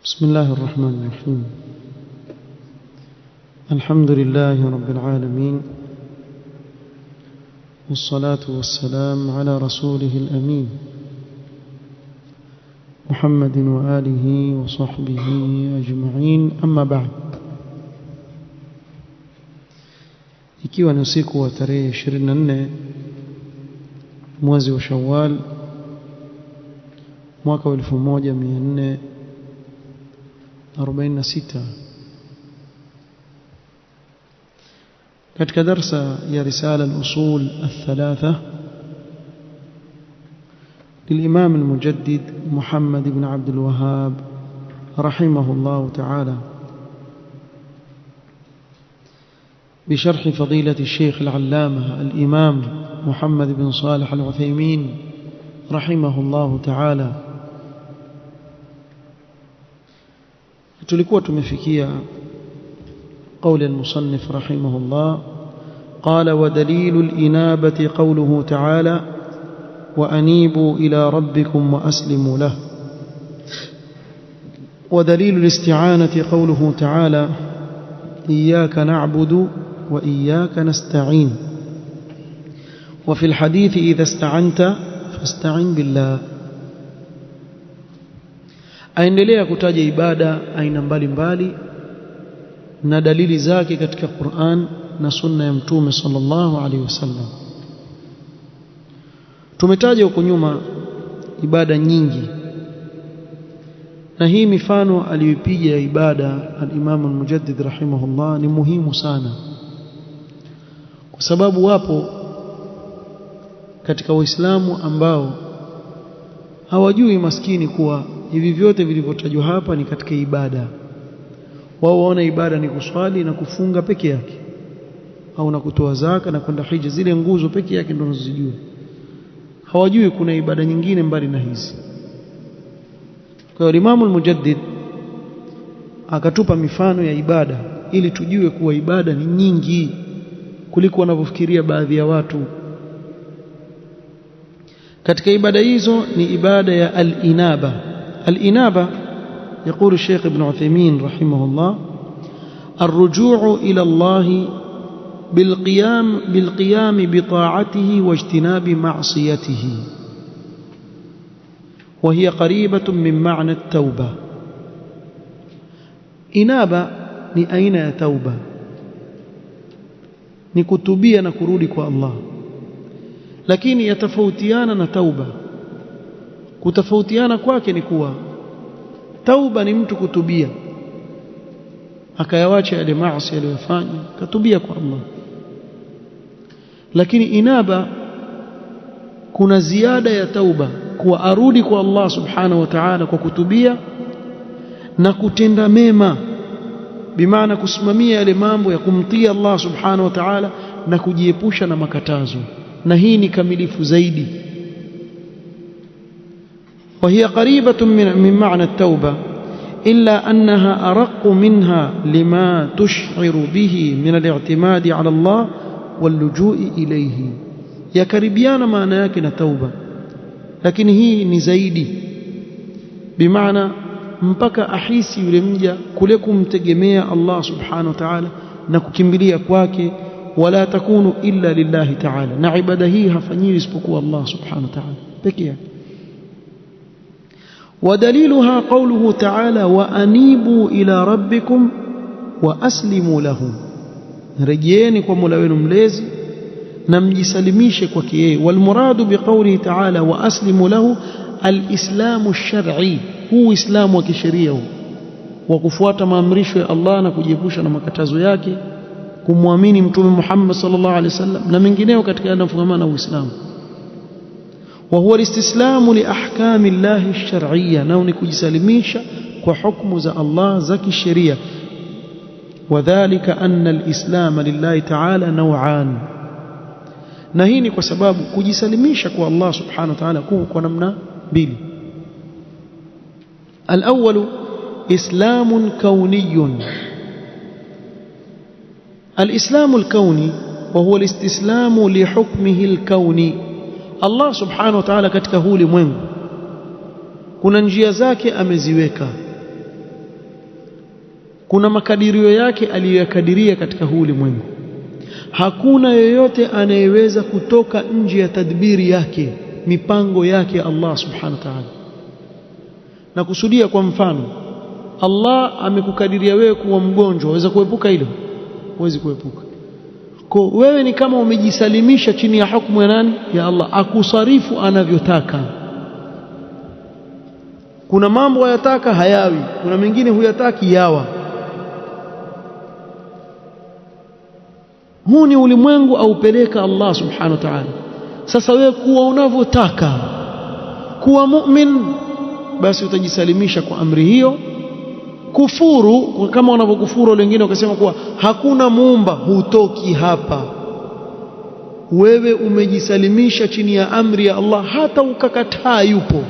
بسم الله الرحمن الرحيم. الحمد لله رب العالمين، والصلاة والسلام على رسوله الأمين محمد وآله وصحبه أجمعين. أما بعد، ikiwa ni usiku wa tarehe 24 mwezi wa Shawwal mwaka wa 1446 katika darsa ya risala al-usul al-thalatha للإمام المجدد محمد بن عبد الوهاب رحمه الله تعالى بشرح فضيلة الشيخ العلامة الإمام محمد بن صالح العثيمين رحمه الله تعالى. tulikuwa tumefikia قول المصنف رحمه الله قال: ودليل الإنابة قوله تعالى: وأنيبوا إلى ربكم وأسلموا له. ودليل الاستعانة قوله تعالى: إياك نعبد وإياك نستعين. وفي الحديث: إذا استعنت فاستعن بالله. aendelea kutaja ibada aina mbalimbali na dalili zake katika Qur'an na sunna ya Mtume sallallahu alaihi wasallam. Tumetaja huko nyuma ibada nyingi, na hii mifano aliyopiga ya ibada al-Imam al-Mujaddid rahimahullah ni muhimu sana, kwa sababu wapo katika Waislamu ambao hawajui maskini kuwa hivi vyote vilivyotajwa hapa ni katika ibada. Wao waona ibada ni kuswali na kufunga peke yake, au na kutoa zaka na kwenda hija, zile nguzo peke yake ndio wanazojua. Hawajui kuna ibada nyingine mbali na hizi. Kwa hiyo Imam al-Mujaddid akatupa mifano ya ibada ili tujue kuwa ibada ni nyingi kuliko wanavyofikiria baadhi ya watu. katika ibada hizo ni ibada ya al-inaba. الإنابة يقول الشيخ ابن عثيمين رحمه الله: الرجوع إلى الله بالقيام بطاعته واجتناب معصيته، وهي قريبة من معنى التوبة. إنابة ni aina ya tauba, ni kutubia na kurudi kwa Allah, lakini yatafautiana na tauba. Kutofautiana kwake ni kuwa tauba ni mtu kutubia akayawacha yale maasi aliyofanya, katubia kwa Allah. Lakini inaba kuna ziada ya tauba, kuwa arudi kwa Allah subhanahu wa ta'ala kwa kutubia na kutenda mema, bimaana kusimamia yale mambo ya kumtii Allah subhanahu wa ta'ala na kujiepusha na makatazo, na hii ni kamilifu zaidi. وهي قريبة من معنى التوبة، إلا أنها أرق منها لما تشعر به من الاعتماد على الله واللجوء إليه. يا كريبيان ما ناكن توبة، لكن هي نزايدي، بمعنى mpaka ahisi yule mja kule kumtegemea Allah subhanahu wa ta'ala na kukimbilia kwake, wala takunu illa lillahi ta'ala, na ibada hii hafanyiwi isipokuwa Allah subhanahu wa ta'ala pekee yake. ودليلها قوله تعالى: وأنيبوا إلى ربكم وأسلموا له. رجيني kwa Mola wenu mlezi na mjisalimishe kwake yeye. والمراد بقوله تعالى وأسلموا له الإسلام الشرعي، هو إسلام wa kisheria wa kufuata maamrisho ya Allah na kujiepusha na makatazo yake, kumwamini Mtume Muhammad sallallahu alaihi wasallam na mengineo katika yanayofungamana na Uislamu. وهو الاستسلام لأحكام الله الشرعية، نوني كجسالميشا وحكم ذا الله زكي الشريعة. وذلك أن الإسلام لله تعالى نوعان، نهيني كسباب كجسالميشا كو الله سبحانه وتعالى كو نمنا بيلي. الأول إسلام كوني. الإسلام الكوني وهو الاستسلام لحكمه الكوني. Allah subhanahu wa ta'ala katika huu ulimwengu kuna njia zake ameziweka, kuna makadirio yake aliyoyakadiria katika huu ulimwengu. Hakuna yoyote anayeweza kutoka nje ya tadbiri yake, mipango yake Allah subhanahu wa ta'ala. Na kusudia, kwa mfano, Allah amekukadiria wewe kuwa mgonjwa, waweza kuepuka hilo? Huwezi kuepuka. Kwa wewe ni kama umejisalimisha chini ya hukumu ya nani? Ya Allah, akusarifu anavyotaka. Kuna mambo hayataka hayawi, kuna mengine huyataki yawa. Huu ni ulimwengu aupeleka Allah subhanahu wa ta'ala. Sasa wewe kuwa unavyotaka, kuwa mu'min, basi utajisalimisha kwa amri hiyo. Kufuru kama wanavyokufuru wengine wakasema kuwa hakuna muumba, hutoki hapa. Wewe umejisalimisha chini ya amri ya Allah, hata ukakataa yupo,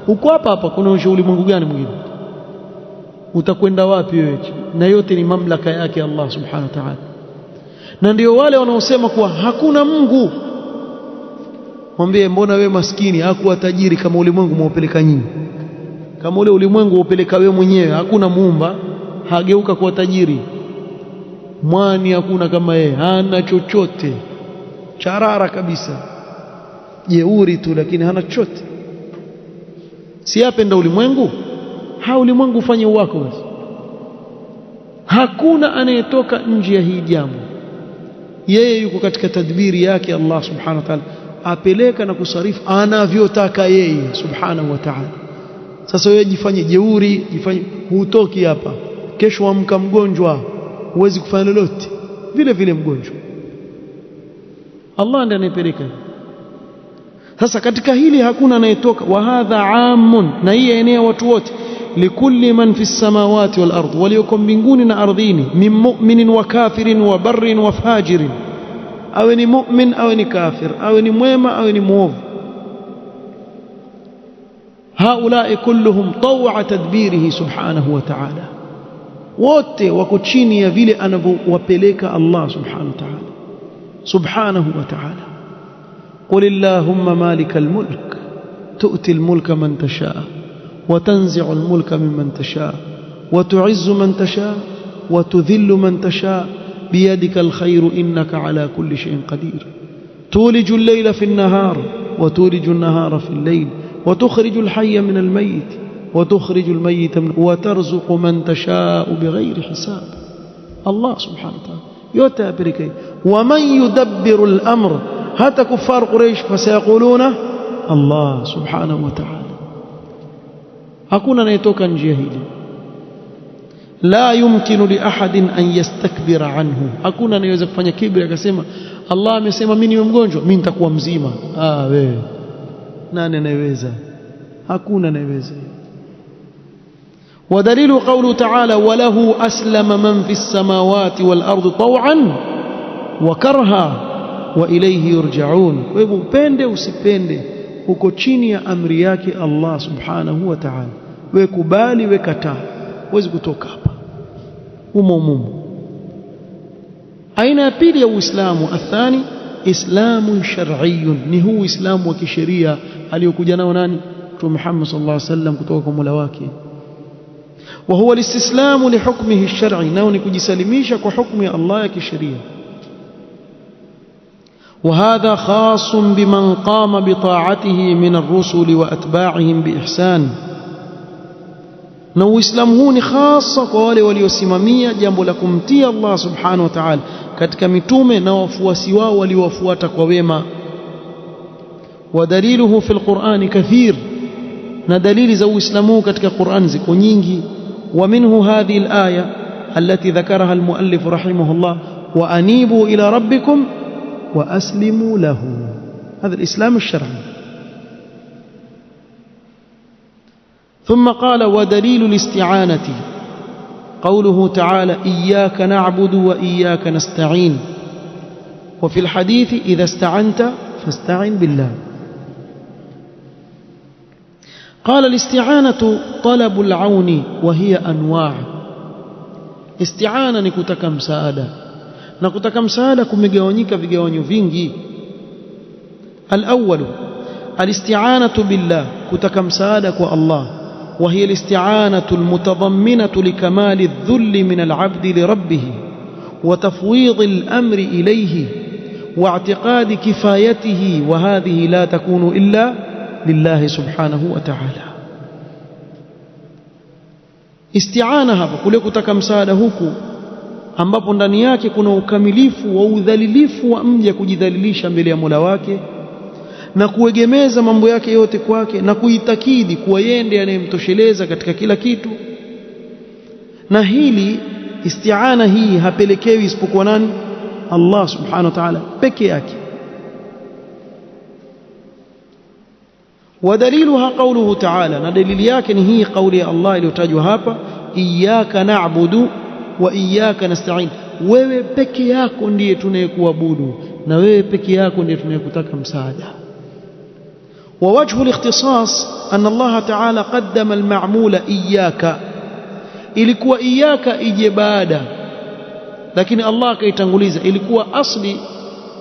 uko hapa hapa. Kuna ulimwengu gani mwingine? Utakwenda wapi wewe? Na yote ni mamlaka yake Allah subhanahu wa ta'ala. Na ndio wale wanaosema kuwa hakuna Mungu, mwambie, mbona wewe maskini hakuwa tajiri kama ulimwengu mwaupeleka nyinyi? Kama ule ulimwengu upeleka wewe mwenyewe, hakuna muumba, hageuka kuwa tajiri. Mwani hakuna kama yeye, hana chochote, charara kabisa, jeuri tu, lakini hana chochote. Si apenda ulimwengu? Ulimwengu ufanye wako basi. Hakuna anayetoka nje ya hii jambo. Yeye yuko katika tadbiri yake Allah subhanahu wa ta'ala, apeleka na kusarifu anavyotaka yeye subhanahu wa ta'ala. Sasa wewe jifanye jeuri, jifanye hutoki hapa. Kesho amka mgonjwa, huwezi kufanya lolote, vile vile mgonjwa. Allah ndiye anayepeleka. Sasa katika hili hakuna anayetoka. Wa hadha amun, na hii enea watu wote. Likulli man fi samawati wal ardh, walioko mbinguni na ardhini. Min mu'minin wa kafirin wa barrin wa fajirin, awe ni mu'min awe ni kafir, awe ni mwema awe ni muovu. Haulai kulluhum taw'a tadbirihi subhanahu wa ta'ala, wote wako chini ya vile anavyowapeleka Allah subhanahu wa ta'ala. Subhanahu wa ta'ala, qul illahumma malikal mulk tu'ti al-mulka man tasha wa tanzi'u al-mulka mimman tasha wa tu'izzu man tasha wa tudhillu man tasha biyadika al-khayru innaka ala kulli shay'in qadir. Tuliju al-layla fi an-nahar wa tuliju an-nahara fi al-layl وتخرج الحي من الميت وتخرج الميت من وترزق من تشاء بغير حساب. الله سبحانه وتعالى yote apeleke. ومن يدبر الأمر, hata kufar Quraysh fasayaquluna Allah subhanahu wa ta'ala. Hakuna anayetoka njia hili. La yumkinu li ahadin an yastakbira anhu, hakuna anayeweza kufanya kibri akasema Allah amesema mimi ni mgonjwa, mimi nitakuwa mzima. Wewe nani anayeweza? Hakuna anayeweza. Wadalilu qawlu ta'ala walahu aslama man fi as-samawati wal ardi taw'an wa karha wa ilayhi yurja'un. Kwa hivyo upende usipende, uko chini ya amri yake Allah subhanahu wa ta'ala. Wewe kubali, wewe kataa, huwezi kutoka hapa umumu. Aina ya pili ya Uislamu, athani islamun shar'iyyun, ni huu Uislamu wa kisheria aliyokuja nao nani? Mtume Muhammad sallallahu alaihi wasallam kutoka kwa Mola wake. Wa huwa alistislamu li hukmihi ash-shar'i, nao ni kujisalimisha kwa hukumu ya Allah ya kisheria. Wa hadha khasun biman qama bi ta'atihi min ar-rusuli wa atba'ihim bi ihsan, na Uislamu huu ni hasa kwa wale waliosimamia jambo la kumtii Allah subhanahu wa ta'ala katika mitume na wafuasi wao waliowafuata kwa wema. Wadaliluhu fil Qur'ani kathir, na dalili za Uislamu katika Qur'an ziko nyingi. Wa minhu hadhihi al-aya allati dhakaraha al-muallif rahimahullah, wa anibu ila rabbikum wa aslimu lahu. Hadha al-islam ash-shar'i. ثم قال ودليل الاستعانة قوله تعالى إياك نعبد وإياك نستعين. وفي الحديث إذا استعنت فاستعن بالله. قال الاستعانة طلب العون وهي أنواع. استعانة نكتك مساعدة، نكتك مساعدة كمجاونيك في جاونيو فينجي. الأول الاستعانة بالله، كتك مساعدة الله. وهي الاستعانة المتضمنة لكمال الذل من العبد لربه وتفويض الأمر إليه واعتقاد كفايته، وهذه لا تكون إلا لله سبحانه وتعالى. Isti'ana hapa kule kutaka msaada huku ambapo ndani yake kuna ukamilifu wa udhalilifu wa mja kujidhalilisha mbele ya Mola wake na kuegemeza mambo yake yote kwake na kuitakidi kuwa yeye ndiye anayemtosheleza katika kila kitu. Na hili isti'ana hii hapelekewi isipokuwa nani? Allah subhanahu wa ta'ala peke yake. ودليلها قوله تعالى، na dalili yake ni hii kauli ya Allah iliyotajwa hapa, iyyaka na'budu wa iyyaka nasta'in, wewe peke yako ndiye tunayekuabudu na wewe peke yako ndiye tunayekutaka msaada. ووجه الاختصاص أن الله تعالى قدم المعمول إياك، ilikuwa iyyaka ije baada, lakini Allah akaitanguliza. Ilikuwa asli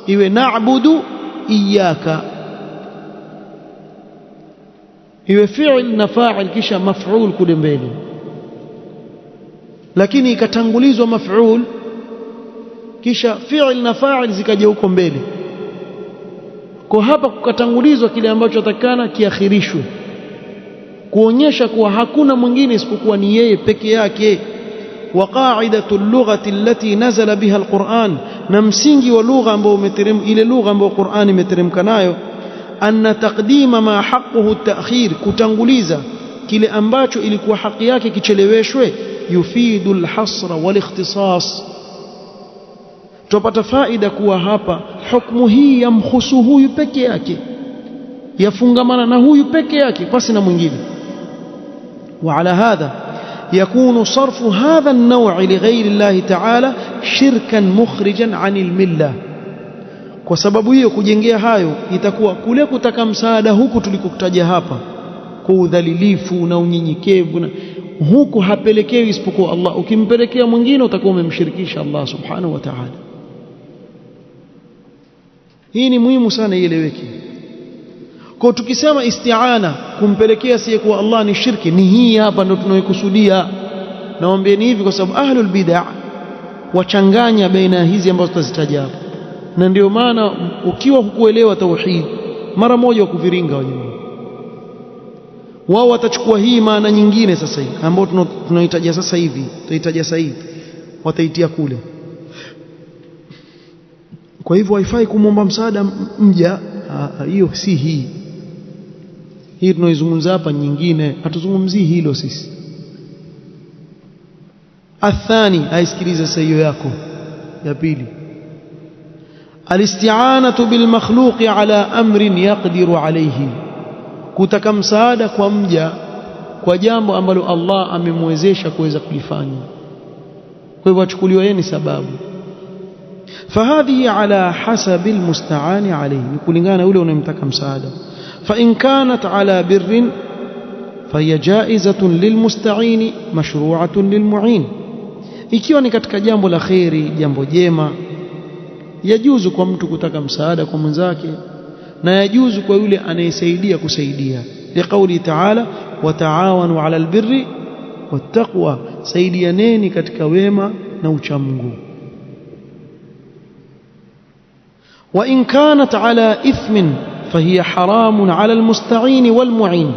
iwe na'budu iyyaka, iwe fi'l na fa'il kisha maf'ul kule mbele, lakini ikatangulizwa maf'ul kisha fi'l na fa'il zikaja huko mbele. Kwa hapa kukatangulizwa kile ambacho atakana kiakhirishwe, kuonyesha kuwa hakuna mwingine isipokuwa ni yeye peke yake. Wa qa'idatu al-lughati allati nazala biha al-Qur'an, na msingi wa lugha ambao ile lugha ambayo Qur'an imeteremka nayo, anna taqdima ma haqquhu at-ta'khir, kutanguliza kile ambacho ilikuwa haki yake kicheleweshwe, yufidu al-hasra wal-ikhtisas. Tupata faida kuwa hapa hukumu hii yamhusu huyu peke yake, yafungamana na huyu peke yake pasi na mwingine. وعلى هذا يكون صرف هذا النوع لغير الله تعالى شركا مخرجا عن الملة. Kwa sababu hiyo kujengea hayo itakuwa kule kutaka msaada huku tulikokutaja hapa kwa udhalilifu na unyenyekevu na huku hapelekewi isipokuwa Allah. Ukimpelekea mwingine utakuwa umemshirikisha Allah subhanahu wa ta'ala. Hii ni muhimu sana ieleweke. Kwa tukisema isti'ana kumpelekea asiyekuwa Allah ni shirki, ni hii hapa ndio tunayokusudia. Naombeeni hivi kwa sababu ahlul bid'ah wachanganya baina hizi ambazo tutazitaja hapa, na ndio maana ukiwa hukuelewa tauhid mara moja wakuviringa wenyewe. Wao watachukua hii maana nyingine sasa hivi ambayo tunahitaji sasa hivi, tutahitaji sasa hivi, wataitia kule. Kwa hivyo haifai kumwomba msaada mja, hiyo si hii. Hii tunaizungumza hapa nyingine, hatuzungumzii hilo sisi. Athani, aisikilize sasa hiyo yako ya pili. Alisti'anatu bil makhluqi ala amrin yaqdiru alayhi, kutaka msaada kwa mja kwa jambo ambalo Allah amemwezesha kuweza kulifanya. Kwa hivyo achukuliwa yeye ni sababu. فهذه على حسب المستعان عليه، kulingana yule unayemtaka msaada. فإن كانت على بر فهي جائزة للمستعين مشروعة للمعين. Ikiwa ni katika jambo la khairi, jambo jema, yajuzu kwa mtu kutaka msaada kwa mwenzake na yajuzu kwa yule anayesaidia kusaidia. Liqauli ta'ala, wataawanu 'ala albirri wattaqwa, saidianeni katika wema na uchamungu. وإن كانت على إثم فهي حرام على المستعين والمعين.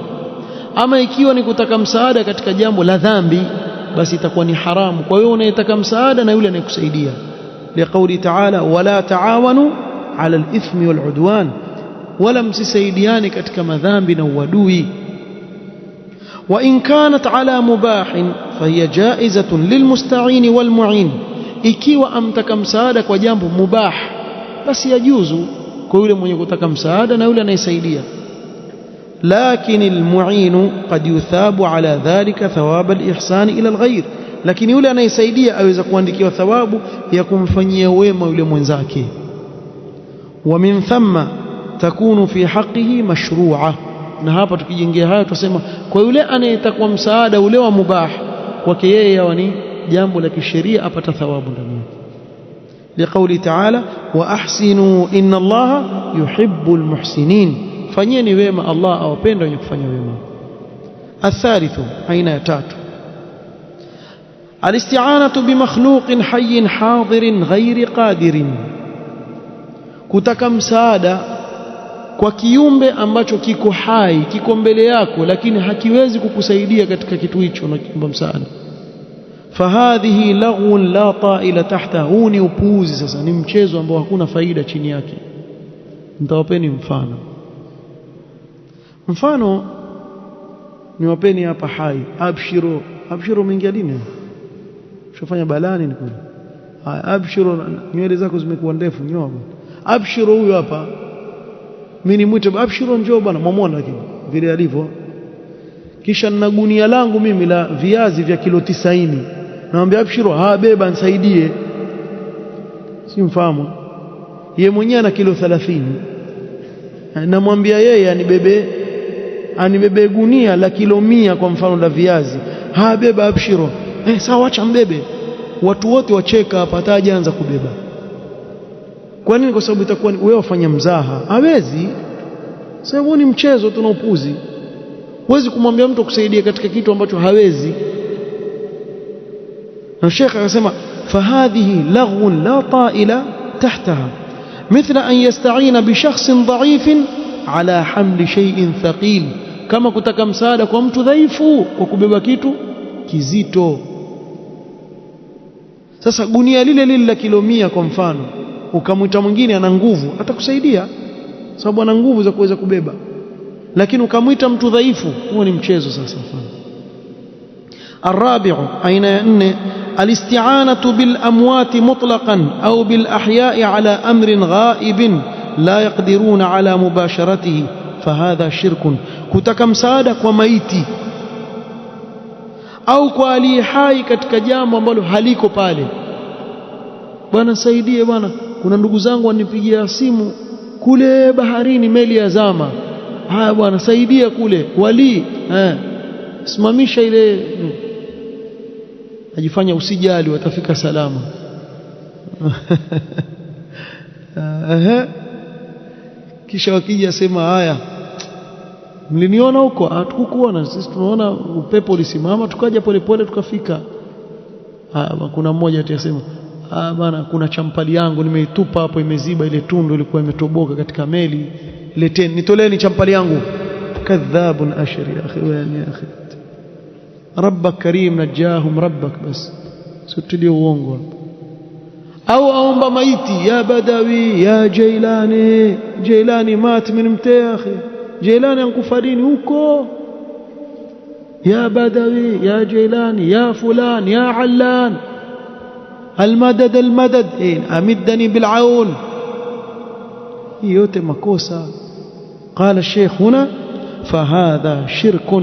أما ikiwa ni kutaka msaada katika jambo la dhambi, basi itakuwa ni haramu kwa wewe unayetaka msaada na yule anayekusaidia. Liqauli ta'ala, wala taawanu 'ala al-ithmi wal-'udwan, wala msisaidiane katika madhambi na uadui. Wa in kanat 'ala mubahin fahiya jaizatun lilmusta'in wal-mu'in, ikiwa amtaka msaada kwa jambo mubah basi yajuzu kwa yule mwenye kutaka msaada na yule anayesaidia. Lakini almu'inu qad yuthabu ala dhalika thawab alihsan ila alghayr, lakini yule anayesaidia aweza kuandikiwa thawabu ya kumfanyia wema yule mwenzake. Wa min thumma takunu fi haqqihi mashru'a, na hapa tukijengea haya tusema kwa yule anayetaka msaada ule wa mubah kwake yeye yawa ni jambo la kisheria, apata thawabu ndani yake. Liqauli ta'ala, wa ahsinu inna Allaha yuhibbul muhsinin, fanyeni wema, Allah awapenda wenye kufanya wema. الثالث aina ya tatu الاستعانة بمخلوق حي حاضر غير قادر kutaka msaada kwa kiumbe ambacho kiko hai kiko mbele yako lakini hakiwezi kukusaidia katika kitu hicho unakiomba msaada. Fahadhihi laghun la ta'ila tahta, huu ni upuuzi. Sasa ni mchezo ambao hakuna faida chini yake. Nitawapeni mfano niwapeni hapa hai. Abshiru umeingia dini, ushafanya balani ni kweli. Abshiru, nywele zako zimekuwa ndefu, nyoa. Abshiru huyu hapa, mimi nimwite Abshiru, njoo bwana, muone lakini vile alivyo. Kisha nina gunia langu mimi la viazi vya kilo 90, namwambia Abshiru, beba nisaidie. Si mfahamu? Yeye mwenyewe ana kilo 30, namwambia yeye anibebe gunia la kilo 100 kwa mfano la viazi. Beba Abshiru. Sawa, acha mbebe. Watu wote wacheka hapa, hataanza kubeba. Kwa nini? Kwa sababu itakuwa wewe wafanya mzaha. Hawezi. Sababu ni mchezo, tuna upuzi. Huwezi kumwambia mtu kusaidia katika kitu ambacho hawezi. Na Sheikh akasema fahadhihi laghun la ta'ila tahtaha, mithla an yasta'ina bi shakhsin dha'ifin ala hamli shay'in thaqil, kama kutaka msaada kwa mtu dhaifu kwa kubeba kitu kizito. Sasa gunia lile la kilo 100 kwa mfano, ukamwita mwingine ana nguvu, atakusaidia sababu ana nguvu za kuweza kubeba. Lakini ukamwita mtu dhaifu, huo ni mchezo. Sasa الرابع أين يأن الاستعانة بالأموات مطلقا أو بالأحياء على أمر غائب لا يقدرون على مباشرته فهذا شرك. kutaka msaada kwa maiti au kwa aliye hai katika jambo ambalo haliko pale. Bwana saidie bwana, kuna ndugu zangu wanipigia simu kule baharini, meli ya zama. Bwana saidia kule, wali simamisha ile, ajifanya usijali, watafika salama. Kisha wakija sema haya, mliniona huko? Hatukukuona sisi, tunaona upepo ulisimama tukaja polepole tukafika. Kuna mmoja atasema bana, kuna champali yangu nimeitupa hapo, imeziba ile tundu ilikuwa imetoboka katika meli, leteni nitoleni champali yangu. Kadhabun ashri ya akhi, ya akhi, rabbak karim najahum rabbak, bas sio uongo. Au aomba maiti, ya Badawi ya Jailani mat min mta akhi, Jailani ankufarini huko, ya Badawi ya Jailani ya fulan ya Allan المدد أمدني بالعون. yote makosa. قال الشيخ هنا فهذا شرك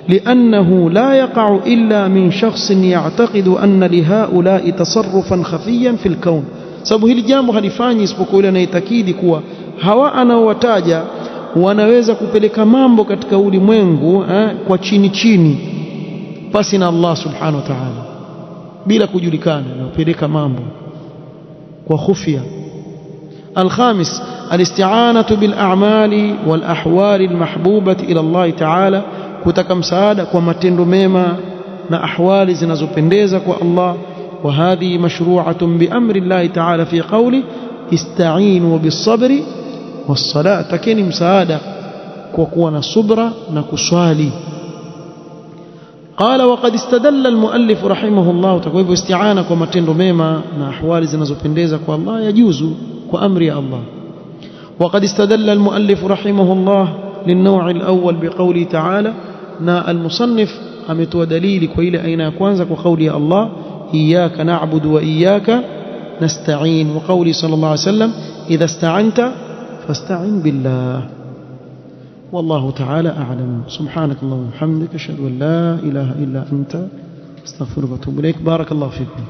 لأنه لا يقع إلا من شخص يعتقد أن لهؤلاء تصرفا خفيا في الكون. sababu hili jambo halifanyi isipokuwa yule anayetakidi kuwa hawa anaowataja wanaweza kupeleka mambo katika ulimwengu kwa chini pasi na Allah subhanahu wa ta'ala, bila kujulikana, na kupeleka mambo kwa khufia. الخامس الاستعانة بالأعمال والأحوال المحبوبة إلى الله تعالى, kutaka msaada kwa matendo mema na ahwali zinazopendeza kwa Allah. وهذه مشروعة بأمر الله تعالى في قوله استعينوا بالصبر والصلاة, takeni msaada kwa kuwa na subra na kuswali. قال وقد استدل المؤلف رحمه الله تعالى استعانة kwa matendo mema na ahwali zinazopendeza kwa Allah yajuzu kwa amri ya Allah. وقد استدل المؤلف رحمه الله للنوع الأول بقوله تعالى, na المصنف ametoa dalili kwa ile aina ya kwanza kwa kauli ya Allah إياك نعبد وإياك نستعين, وقوله صلى الله عليه وسلم إذا استعنت فاستعن بالله. والله تعالى أعلم. سبحانك اللهم وبحمدك أشهد أن لا إله إلا أنت أستغفرك وأتوب إليك. بارك الله فيكم.